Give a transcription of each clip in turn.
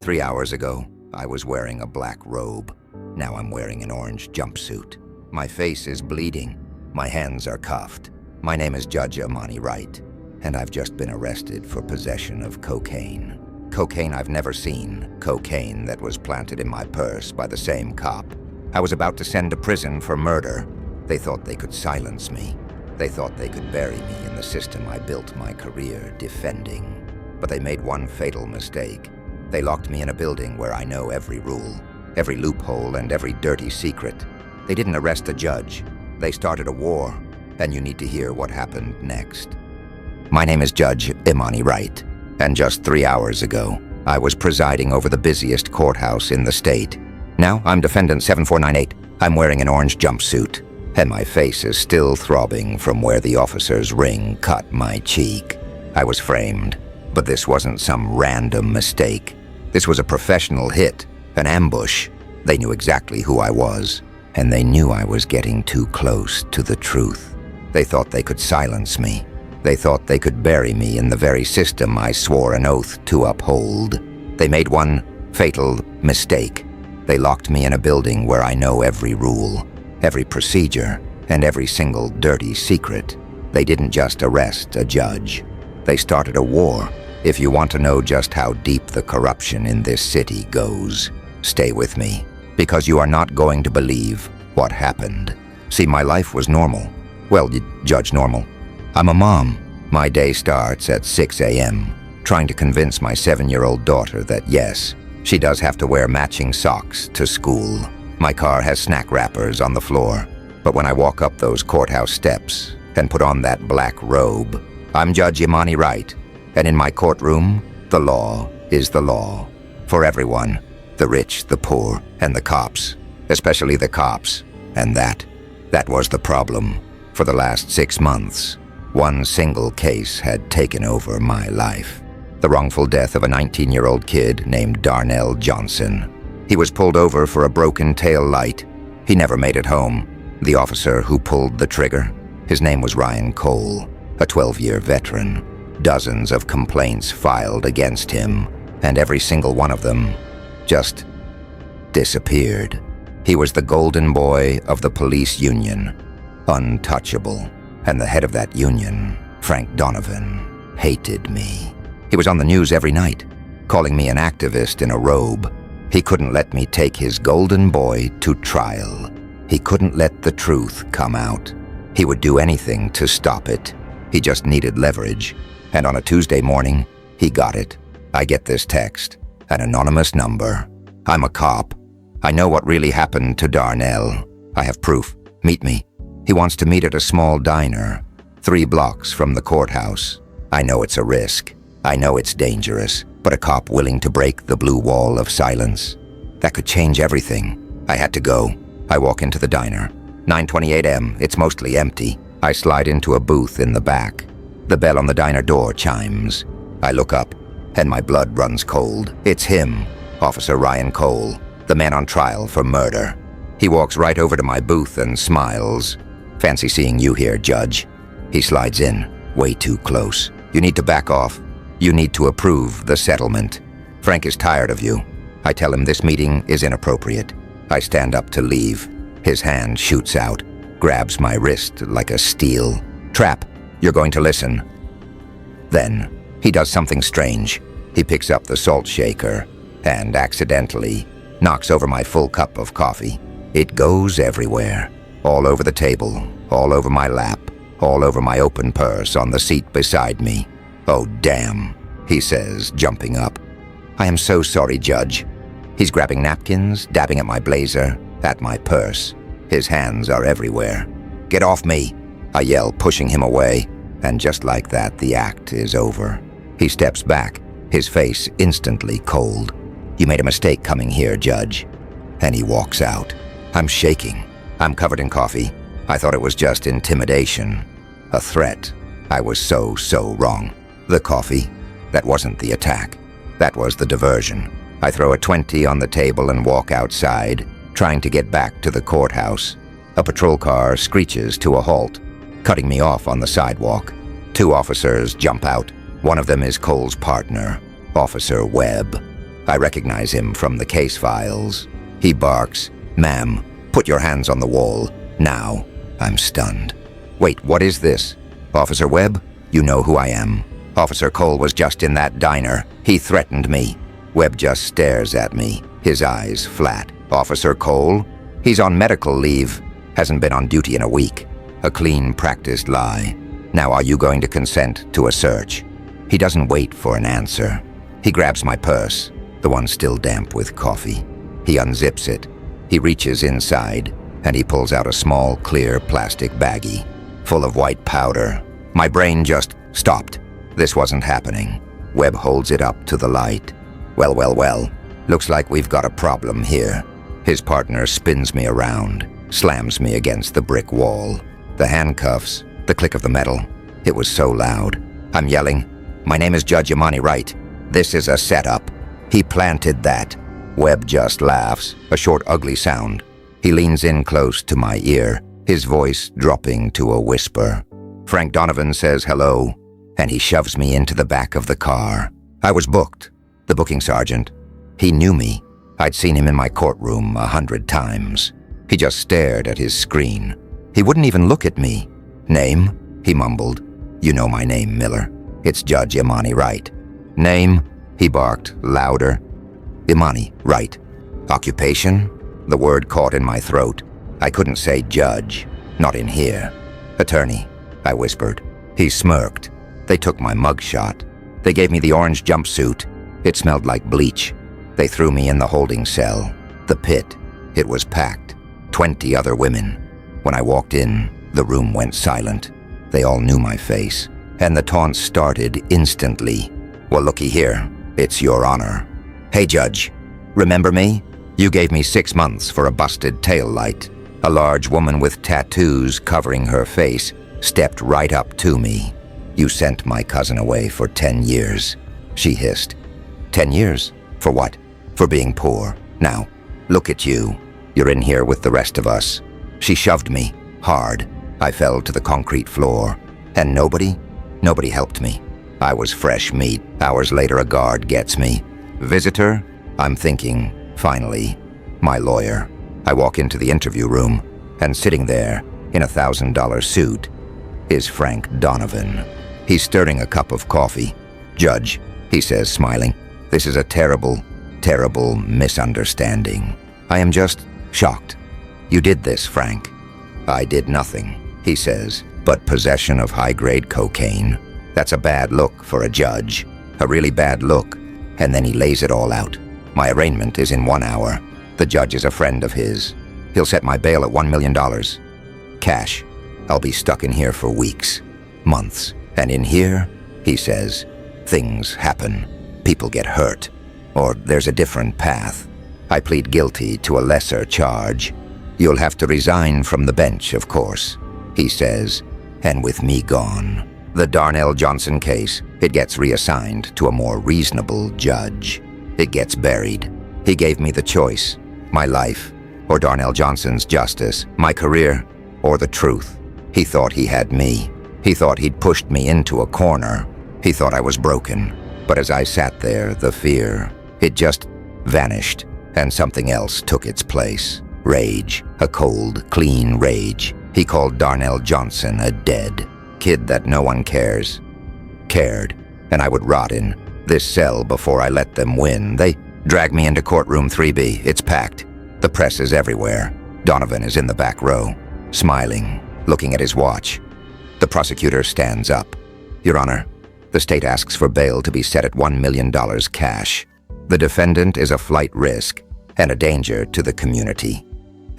3 hours ago, I was wearing a black robe. Now I'm wearing an orange jumpsuit. My face is bleeding. My hands are cuffed. My name is Judge Imani Wright, and I've just been arrested for possession of cocaine. Cocaine I've never seen. Cocaine that was planted in my purse by the same cop. I was about to send to prison for murder. They thought they could silence me. They thought they could bury me in the system I built my career defending. But they made one fatal mistake. They locked me in a building where I know every rule, every loophole, and every dirty secret. They didn't arrest a judge. They started a war, and you need to hear what happened next. My name is Judge Imani Wright, and just 3 hours ago, I was presiding over the busiest courthouse in the state. Now I'm defendant 7498. I'm wearing an orange jumpsuit, and my face is still throbbing from where the officer's ring cut my cheek. I was framed, but this wasn't some random mistake. This was a professional hit, an ambush. They knew exactly who I was, and they knew I was getting too close to the truth. They thought they could silence me. They thought they could bury me in the very system I swore an oath to uphold. They made one fatal mistake. They locked me in a building where I know every rule, every procedure, and every single dirty secret. They didn't just arrest a judge. They started a war. If you want to know just how deep the corruption in this city goes, stay with me, because you are not going to believe what happened. See, my life was normal. Well, Judge normal. I'm a mom. My day starts at 6 a.m., trying to convince my 7-year-old daughter that yes, she does have to wear matching socks to school. My car has snack wrappers on the floor, but when I walk up those courthouse steps and put on that black robe, I'm Judge Imani Wright, and in my courtroom, the law is the law. For everyone, the rich, the poor, and the cops, especially the cops. And that was the problem. For the last 6 months, one single case had taken over my life. The wrongful death of a 19-year-old kid named Darnell Johnson. He was pulled over for a broken tail light. He never made it home. The officer who pulled the trigger, his name was Ryan Cole, a 12-year veteran. Dozens of complaints filed against him, and every single one of them just disappeared. He was the golden boy of the police union, untouchable, and the head of that union, Frank Donovan, hated me. He was on the news every night, calling me an activist in a robe. He couldn't let me take his golden boy to trial. He couldn't let the truth come out. He would do anything to stop it. He just needed leverage. And on a Tuesday morning, he got it. I get this text, an anonymous number. I'm a cop. I know what really happened to Darnell. I have proof. Meet me. He wants to meet at a small diner, 3 blocks from the courthouse. I know it's a risk. I know it's dangerous, but a cop willing to break the blue wall of silence, that could change everything. I had to go. I walk into the diner. 9:28 a.m. It's mostly empty. I slide into a booth in the back. The bell on the diner door chimes. I look up, and my blood runs cold. It's him, Officer Ryan Cole, the man on trial for murder. He walks right over to my booth and smiles. Fancy seeing you here, Judge. He slides in, way too close. You need to back off. You need to approve the settlement. Frank is tired of you. I tell him this meeting is inappropriate. I stand up to leave. His hand shoots out, grabs my wrist like a steel. Trap. You're going to listen. Then, he does something strange. He picks up the salt shaker and accidentally knocks over my full cup of coffee. It goes everywhere. All over the table, all over my lap, all over my open purse on the seat beside me. Oh, damn, he says, jumping up. I am so sorry, Judge. He's grabbing napkins, dabbing at my blazer, at my purse. His hands are everywhere. Get off me, I yell, pushing him away, and just like that, the act is over. He steps back, his face instantly cold. You made a mistake coming here, Judge. And he walks out. I'm shaking. I'm covered in coffee. I thought it was just intimidation, a threat. I was so wrong. The coffee, that wasn't the attack. That was the diversion. I throw a 20 on the table and walk outside, trying to get back to the courthouse. A patrol car screeches to a halt, cutting me off on the sidewalk. 2 officers jump out. One of them is Cole's partner, Officer Webb. I recognize him from the case files. He barks, "Ma'am, put your hands on the wall, now." I'm stunned. "Wait, what is this? Officer Webb? You know who I am. Officer Cole was just in that diner. He threatened me." Webb just stares at me, his eyes flat. "Officer Cole? He's on medical leave. Hasn't been on duty in a week." A clean, practiced lie. "Now are you going to consent to a search?" He doesn't wait for an answer. He grabs my purse, the one still damp with coffee. He unzips it. He reaches inside, and he pulls out a small, clear plastic baggie, full of white powder. My brain just stopped. This wasn't happening. Webb holds it up to the light. Well. Looks like we've got a problem here." His partner spins me around, slams me against the brick wall. The handcuffs, the click of the metal. It was so loud. I'm yelling, "My name is Judge Imani Wright. This is a setup. He planted that." Webb just laughs, a short, ugly sound. He leans in close to my ear, his voice dropping to a whisper. Frank Donovan says hello, and he shoves me into the back of the car. I was booked. The booking sergeant. He knew me. I'd seen him in my courtroom 100 times. He just stared at his screen. He wouldn't even look at me. "Name?" he mumbled. "You know my name, Miller. It's Judge Imani Wright." "Name?" he barked, louder. "Imani Wright." "Occupation?" The word caught in my throat. I couldn't say judge. Not in here. "Attorney," I whispered. He smirked. "They took my mugshot. They gave me the orange jumpsuit. It smelled like bleach. They threw me in the holding cell. The pit. It was packed. 20 other women. When I walked in, the room went silent. They all knew my face. And the taunts started instantly. "Well, looky here. It's your honor. Hey, Judge. Remember me? You gave me 6 months for a busted tail light." A large woman with tattoos covering her face stepped right up to me. "You sent my cousin away for 10 years, she hissed. 10 years? For what? For being poor. Now, look at you. You're in here with the rest of us." She shoved me, hard. I fell to the concrete floor. And nobody helped me. I was fresh meat. Hours later, a guard gets me. "Visitor?" I'm thinking, finally, my lawyer. I walk into the interview room, and sitting there, in a $1,000 suit, is Frank Donovan. He's stirring a cup of coffee. "Judge," he says, smiling, "this is a terrible, terrible misunderstanding. I am just shocked. You did this, Frank." "I did nothing," he says, "but possession of high-grade cocaine. That's a bad look for a judge. A really bad look." And then he lays it all out. "My arraignment is in 1 hour. The judge is a friend of his. He'll set my bail at $1 million. Cash. I'll be stuck in here for weeks, months. And in here," he says, "things happen. People get hurt. Or there's a different path. I plead guilty to a lesser charge. You'll have to resign from the bench, of course," he says, "and with me gone. The Darnell Johnson case, it gets reassigned to a more reasonable judge. It gets buried. He gave me the choice. My life, or Darnell Johnson's justice. My career, or the truth. He thought he had me. He thought he'd pushed me into a corner. He thought I was broken. But as I sat there, the fear, it just vanished, and something else took its place. Rage. A cold, clean rage. He called Darnell Johnson a dead kid that no one cared, and I would rot in this cell before I let them win. They drag me into courtroom 3B. It's packed. The press is everywhere. Donovan is in the back row, smiling, looking at his watch. The prosecutor stands up. "Your Honor, the state asks for bail to be set at $1 million cash. The defendant is a flight risk and a danger to the community.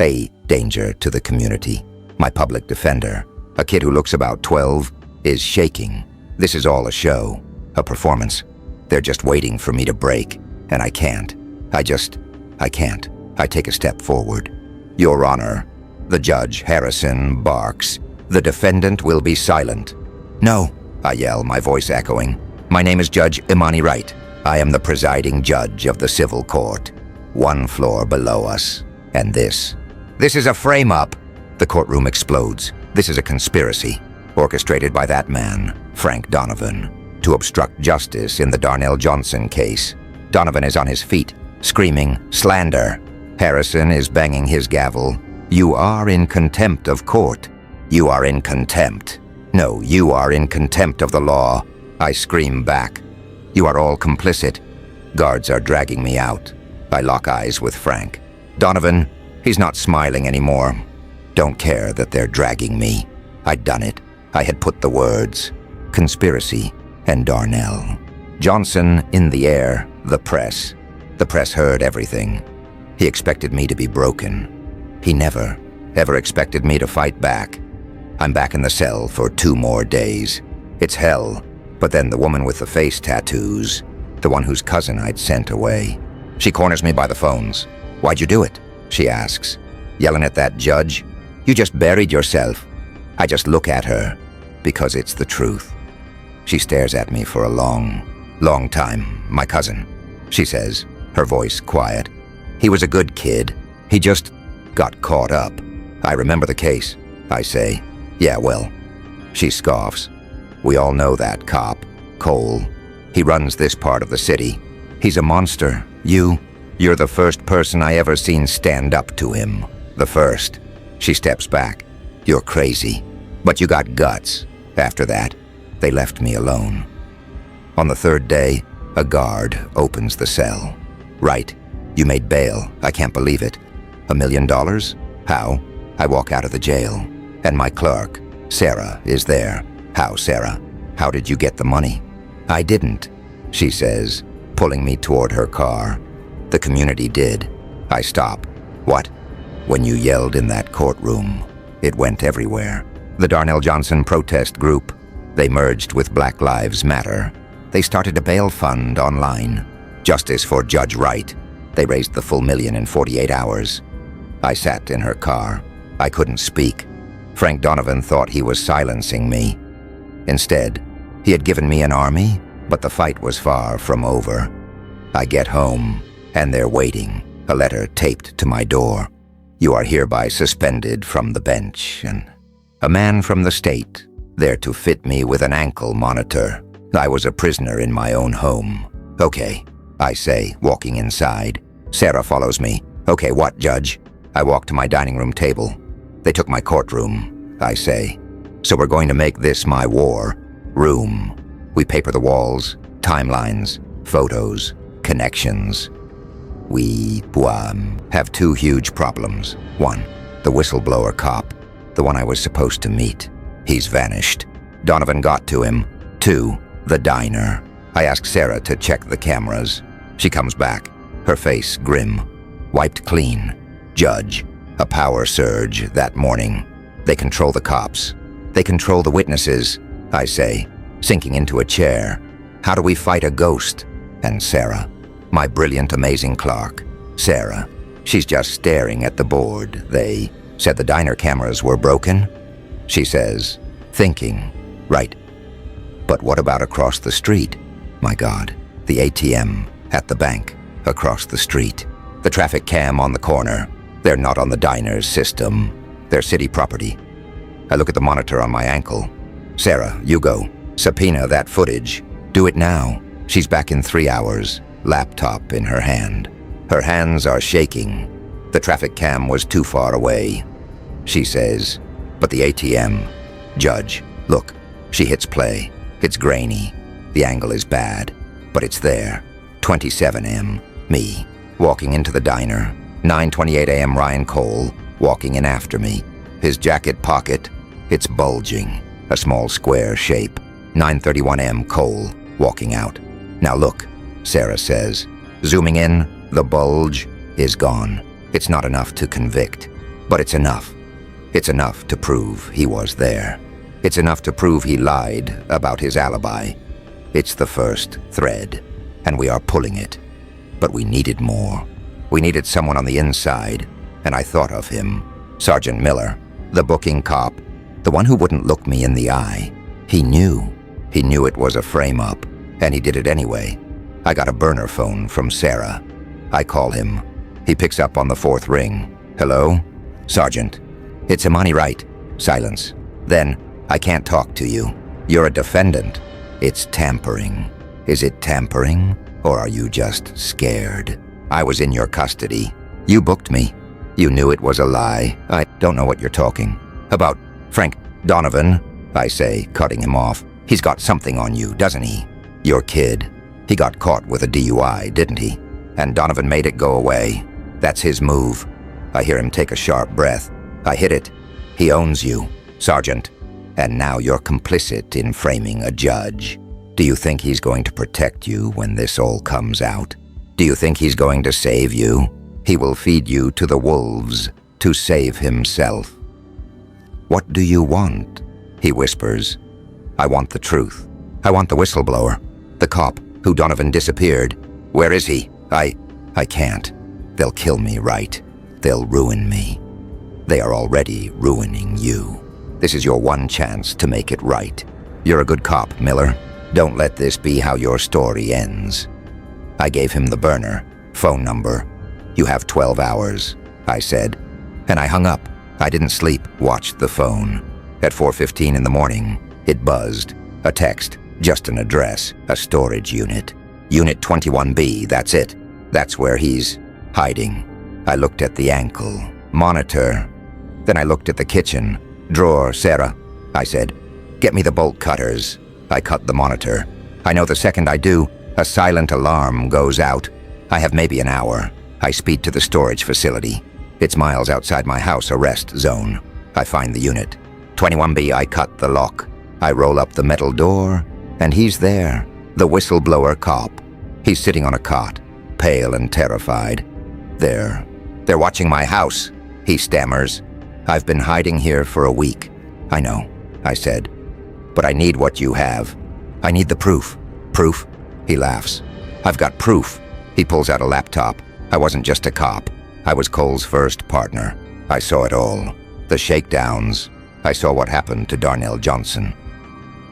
A danger to the community. My public defender, a kid who looks about 12, is shaking. This is all a show, a performance. They're just waiting for me to break, and I can't. I can't. I take a step forward. Your Honor," the judge, Harrison, barks. "The defendant will be silent." "No," I yell, my voice echoing. "My name is Judge Imani Wright. I am the presiding judge of the civil court. 1 floor below us. And this is a frame-up." The courtroom explodes. This is a conspiracy, orchestrated by that man, Frank Donovan, to obstruct justice in the Darnell Johnson case. Donovan is on his feet, screaming, "Slander!" Harrison is banging his gavel. "You are in contempt of court. You are in contempt. No, you are in contempt of the law." I scream back. "You are all complicit." Guards are dragging me out. I lock eyes with Frank. Donovan, he's not smiling anymore. Don't care that they're dragging me. I'd done it. I had put the words, conspiracy, and Darnell. Johnson in the air, the press. The press heard everything. He expected me to be broken. He never, ever expected me to fight back. I'm back in the cell for 2 more days. It's hell, but then the woman with the face tattoos, the one whose cousin I'd sent away. She corners me by the phones. "Why'd you do it?" she asks. "Yelling at that judge? You just buried yourself." I just look at her, because it's the truth. She stares at me for a long, long time. "My cousin," she says, her voice quiet. "He was a good kid. He just got caught up." "I remember the case," I say. "Yeah, well." She scoffs. "We all know that cop, Cole. He runs this part of the city. He's a monster. You're the first person I ever seen stand up to him. The first." She steps back. "You're crazy. But you got guts." After that, they left me alone. On the 3rd day, a guard opens the cell. "Wright, you made bail. I can't believe it. $1 million? How?" I walk out of the jail, and my clerk, Sarah, is there. "How, Sarah? How did you get the money?" "I didn't," she says, pulling me toward her car. "The community did." I stop. "What?" "When you yelled in that courtroom, it went everywhere. The Darnell Johnson protest group, they merged with Black Lives Matter. They started a bail fund online. Justice for Judge Wright. They raised the full $1 million in 48 hours. I sat in her car. I couldn't speak. Frank Donovan thought he was silencing me. Instead, he had given me an army, but the fight was far from over. I get home, and they're waiting, a letter taped to my door. "You are hereby suspended from the bench," and a man from the state, there to fit me with an ankle monitor. I was a prisoner in my own home. "Okay," I say, walking inside. Sarah follows me. "Okay, what, Judge?" I walk to my dining room table. "They took my courtroom," I say. "So we're going to make this my war room." We paper the walls, timelines, photos, connections. We have 2 huge problems. 1, the whistleblower cop, the one I was supposed to meet. He's vanished. Donovan got to him. 2, the diner. I ask Sarah to check the cameras. She comes back, her face grim, wiped clean. "Judge, a power surge that morning. They control the cops. They control the witnesses," I say, sinking into a chair. "How do we fight a ghost?" And Sarah, my brilliant, amazing clerk, Sarah, she's just staring at the board. "They said the diner cameras were broken," she says, thinking. "Right. But what about across the street?" My God, the ATM at the bank, across the street. The traffic cam on the corner. They're not on the diner's system. They're city property. I look at the monitor on my ankle. "Sarah, you go. Subpoena that footage. Do it now." She's back in 3 hours, laptop in her hand. Her hands are shaking. The traffic cam was too far away. She says, "But the ATM. Judge, look." She hits play. It's grainy. The angle is bad, but it's there. 27 M. Me, walking into the diner. 9:28 a.m. Ryan Cole, walking in after me. His jacket pocket, it's bulging, a small square shape. 9:31 m. Cole, walking out. "Now look," Sarah says. Zooming in, the bulge is gone. It's not enough to convict, but it's enough. It's enough to prove he was there. It's enough to prove he lied about his alibi. It's the first thread, and we are pulling it. But we needed more. We needed someone on the inside, and I thought of him. Sergeant Miller, the booking cop, the one who wouldn't look me in the eye. He knew. He knew it was a frame-up, and he did it anyway. I got a burner phone from Sarah. I call him. He picks up on the 4th ring. "Hello? Sergeant. It's Imani Wright." Silence. Then, "I can't talk to you. You're a defendant." "It's tampering." "Is it tampering?" Or are you just scared? I was in your custody. You booked me. You knew it was a lie. I don't know what you're talking about. Frank, Donovan, I say, cutting him off. He's got something on you, doesn't he? Your kid. He got caught with a DUI, didn't he? And Donovan made it go away. That's his move. I hear him take a sharp breath. I hit it. He owns you, Sergeant. And now you're complicit in framing a judge. Do you think he's going to protect you when this all comes out? Do you think he's going to save you? He will feed you to the wolves to save himself. What do you want? He whispers. I want the truth. I want the whistleblower. The cop who Donovan disappeared. Where is he? I can't. They'll kill me, Wright. They'll ruin me. They are already ruining you. This is your one chance to make it right. You're a good cop, Miller. Don't let this be how your story ends. I gave him the burner, phone number. You have 12 hours, I said. And I hung up. I didn't sleep, watched the phone. At 4:15 in the morning, it buzzed. A text, just an address, a storage unit. Unit 21B, that's it. That's where he's hiding. I looked at the ankle, monitor. Then I looked at the kitchen. Drawer, Sarah. I said, get me the bolt cutters. I cut the monitor. I know the second I do, a silent alarm goes out. I have maybe an hour. I speed to the storage facility. It's miles outside my house arrest zone. I find the unit. 21B, I cut the lock. I roll up the metal door, and he's there, the whistleblower cop. He's sitting on a cot, pale and terrified. They're watching my house, he stammers. I've been hiding here for a week. I know, I said. But I need what you have. I need the proof. Proof? He laughs. I've got proof. He pulls out a laptop. I wasn't just a cop. I was Cole's first partner. I saw it all. The shakedowns. I saw what happened to Darnell Johnson.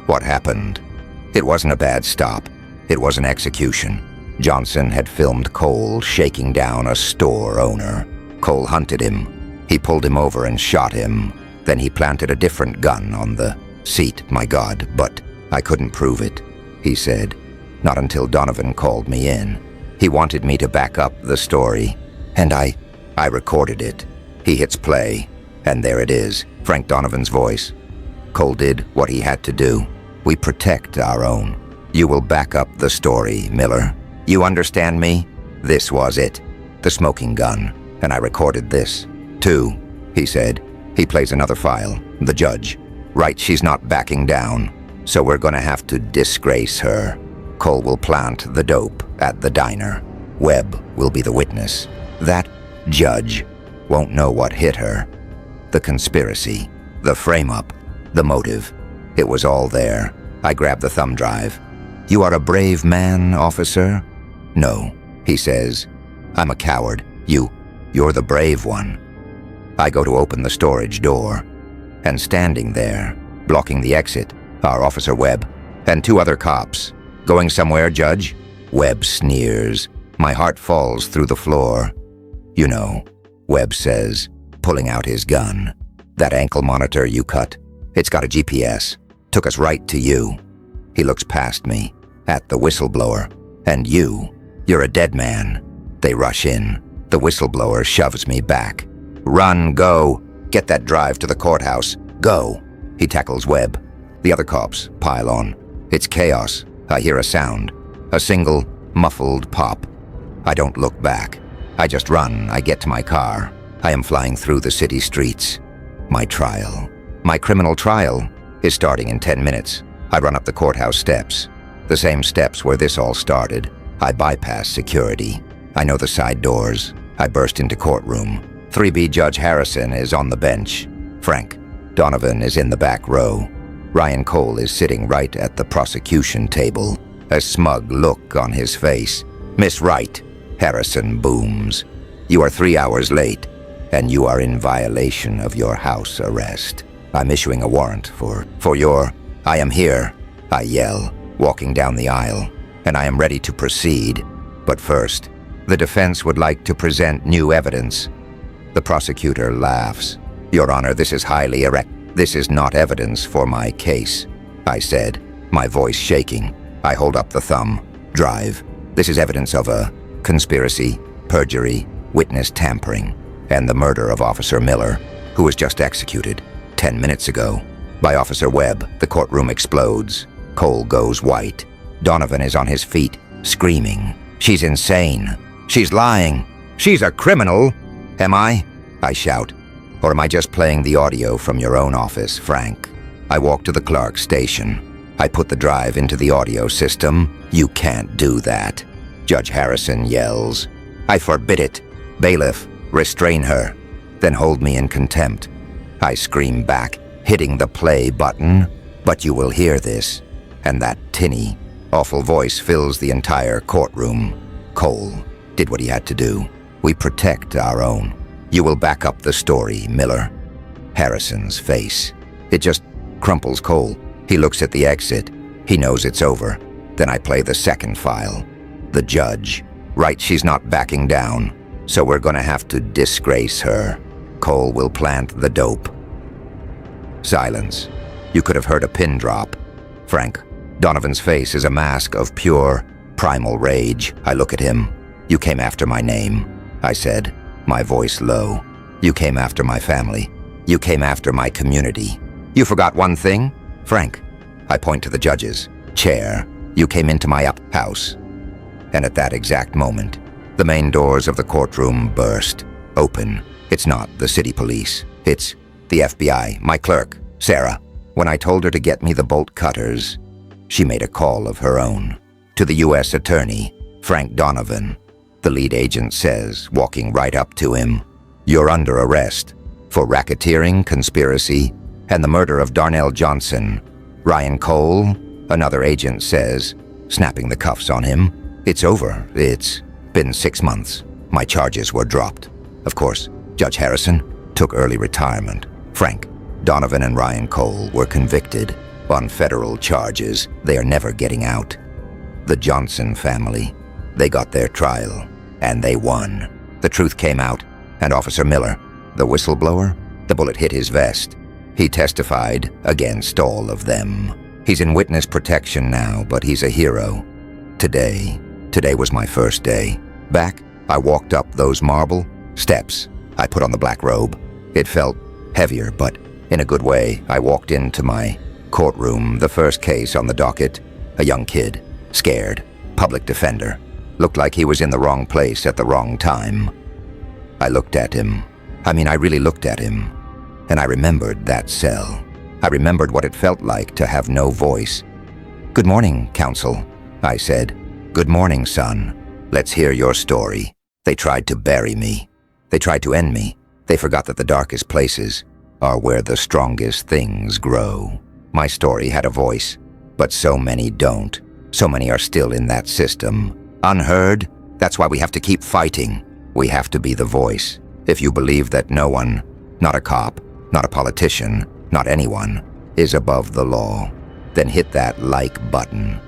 What happened? It wasn't a bad stop. It was an execution. Johnson had filmed Cole shaking down a store owner. Cole hunted him. He pulled him over and shot him. Then he planted a different gun on the seat, my God, but I couldn't prove it, he said. Not until Donovan called me in. He wanted me to back up the story, and I recorded it. He hits play, and there it is, Frank Donovan's voice. Cole did what he had to do. We protect our own. You will back up the story, Miller. You understand me? This was it. The smoking gun, and I recorded this. 2, he said. He plays another file. The judge. Right, she's not backing down, so we're gonna have to disgrace her. Cole will plant the dope at the diner. Webb will be the witness. That judge won't know what hit her. The conspiracy, the frame-up, the motive. It was all there. I grabbed the thumb drive. You are a brave man, officer? No, he says. I'm a coward. You're the brave one. I go to open the storage door, and standing there, blocking the exit, are Officer Webb and 2 other cops. Going somewhere, Judge? Webb sneers. My heart falls through the floor. You know, Webb says, pulling out his gun. That ankle monitor you cut, it's got a GPS. Took us right to you. He looks past me, at the whistleblower. And you're a dead man. They rush in. The whistleblower shoves me back. Run, go. Get that drive to the courthouse. Go. He tackles Webb. The other cops pile on. It's chaos. I hear a sound. A single, muffled pop. I don't look back. I just run. I get to my car. I am flying through the city streets. My trial. My criminal trial is starting in 10 minutes. I run up the courthouse steps. The same steps where this all started. I bypass security. I know the side doors. I burst into courtroom. 3B Judge Harrison is on the bench. Frank Donovan is in the back row. Ryan Cole is sitting right at the prosecution table, a smug look on his face. Miss Wright, Harrison booms. You are 3 hours late, and you are in violation of your house arrest. I'm issuing a warrant for your... I am here, I yell, walking down the aisle, and I am ready to proceed. But first, the defense would like to present new evidence. The prosecutor laughs. Your Honor, this is highly erect. This is not evidence for my case, I said, my voice shaking. I hold up the thumb. Drive. This is evidence of a conspiracy, perjury, witness tampering, and the murder of Officer Miller, who was just executed 10 minutes ago. By Officer Webb, the courtroom explodes. Cole goes white. Donovan is on his feet, screaming. She's insane. She's lying. She's a criminal. Am I? I shout. Or am I just playing the audio from your own office, Frank? I walk to the Clark station. I put the drive into the audio system. You can't do that. Judge Harrison yells. I forbid it. Bailiff, restrain her. Then hold me in contempt. I scream back, hitting the play button. But you will hear this. And that tinny, awful voice fills the entire courtroom. Cole did what he had to do. We protect our own. You will back up the story, Miller. Harrison's face. It just crumples Cole. He looks at the exit. He knows it's over. Then I play the second file. The judge. Right, she's not backing down. So we're gonna have to disgrace her. Cole will plant the dope. Silence. You could have heard a pin drop. Frank, Donovan's face is a mask of pure, primal rage. I look at him. You came after my name, I said, my voice low. You came after my family. You came after my community. You forgot one thing? Frank, I point to the judge's chair. You came into my house. And at that exact moment, the main doors of the courtroom burst open. It's not the city police. It's the FBI, my clerk, Sarah. When I told her to get me the bolt cutters, she made a call of her own. To the U.S. attorney, Frank Donovan. The lead agent says, walking right up to him, "You're under arrest for racketeering, conspiracy, and the murder of Darnell Johnson. Ryan Cole," another agent says, snapping the cuffs on him. "It's over. It's been 6 months. My charges were dropped." Of course, Judge Harrison took early retirement. Frank, Donovan, and Ryan Cole were convicted on federal charges. They are never getting out. The Johnson family, they got their trial, and they won. The truth came out, and Officer Miller, the whistleblower, the bullet hit his vest. He testified against all of them. He's in witness protection now, but he's a hero. Today was my first day. Back, I walked up those marble steps. I put on the black robe. It felt heavier, but in a good way. I walked into my courtroom, the first case on the docket. A young kid, scared, public defender. Looked like he was in the wrong place at the wrong time. I looked at him. I really looked at him. And I remembered that cell. I remembered what it felt like to have no voice. "Good morning, counsel," I said. "Good morning, son. Let's hear your story." They tried to bury me. They tried to end me. They forgot that the darkest places are where the strongest things grow. My story had a voice, but so many don't. So many are still in that system. Unheard. That's why we have to keep fighting. We have to be the voice. If you believe that no one, not a cop, not a politician, not anyone, is above the law, then hit that like button.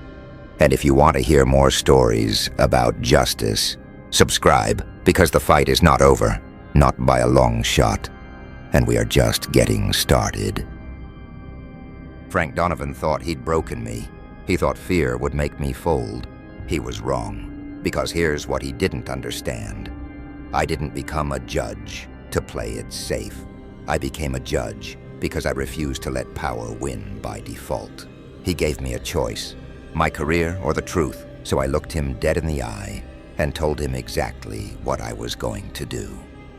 And if you want to hear more stories about justice, subscribe, because the fight is not over, not by a long shot, and we are just getting started. Frank Donovan thought he'd broken me. He thought fear would make me fold. He was wrong, because here's what he didn't understand. I didn't become a judge to play it safe. I became a judge because I refused to let power win by default. He gave me a choice, my career or the truth, so I looked him dead in the eye and told him exactly what I was going to do.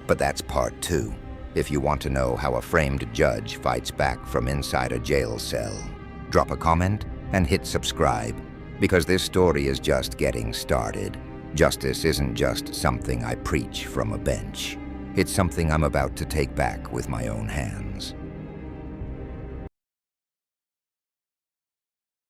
But that's part 2. If you want to know how a framed judge fights back from inside a jail cell, drop a comment and hit subscribe, because this story is just getting started. Justice isn't just something I preach from a bench. It's something I'm about to take back with my own hands.